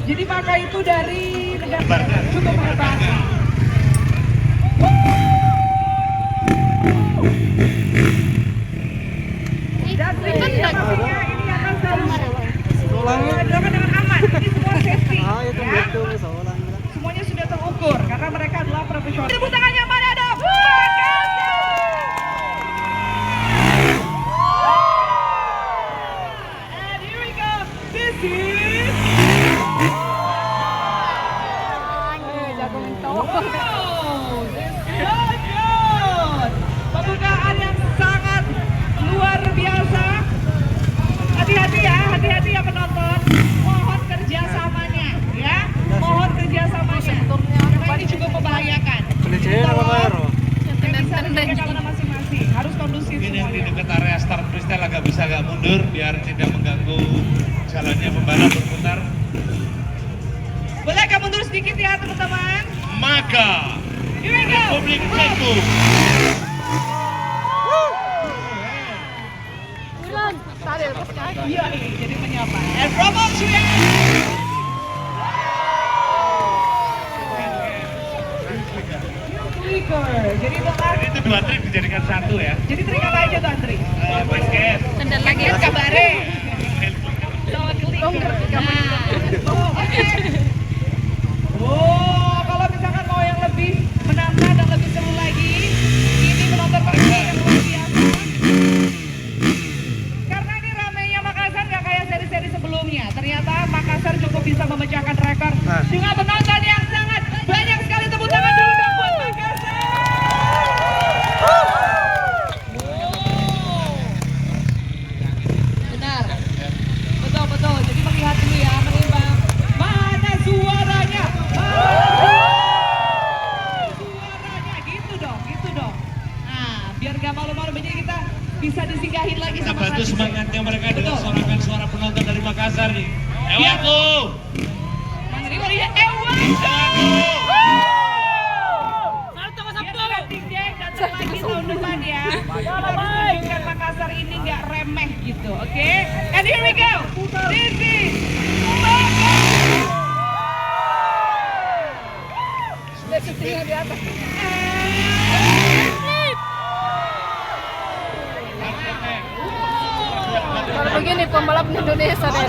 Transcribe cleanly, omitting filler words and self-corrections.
Jadi Maka itu dari negara cukup hebat. Dan pastinya ini akan selalu dilakukan dengan aman. Ini semua safety. Ya. Semuanya sudah terukur karena mereka adalah profesional. Tepuk tangannya mana dong? And here we go. This is pembukaan yang sangat luar biasa. Hati-hati ya penonton. Mohon kerjasamanya, ya. Mohon kerjasamanya. Karena ini juga membahayakan. Karena masing-masing harus kondusif. Mungkin yang di dekat area start freestyle agak bisa agak mundur biar tidak mengganggu jalannya pembalap berputar. Boleh agak mundur sedikit ya teman-teman. Maka Republik Ceko. Iya, jadi menyapa. And promotion. Jadi itu dua trik dijadikan satu ya. Jadi trik apa aja tuh Andri? Basket. Kendal lagi ya kabare. Sama clicker. Oh, kalau misalkan mau yang lebih menantang dan lebih seru lagi, ini menonton pertandingan yang luar biasa. Karena ini ramainya Makassar nggak kayak seri-seri sebelumnya. Ternyata Makassar cukup bisa memecahkan rekor dengan penonton yang sangat banyak sekali. Tepuk tangan dulu dong buat Makassar. Benar, betul. Jadi melihat dulu ya, menimbang mana suaranya. Suaranya gitu dong. Nah, biar gak malu-malu jadi kita bisa disinggahin lagi Kita sama bantu Raditya. semangatnya mereka dengan sorakan suara penonton dari Makassar nih. Ewaku. Mang Riwari Ewaku. Datang lagi tahun depan ya. Kita harus tunjukkan Makassar ini nggak remeh gitu, oke? And here we go. This is Makassar. Di atas. Kalau begini pembalap Indonesia deh.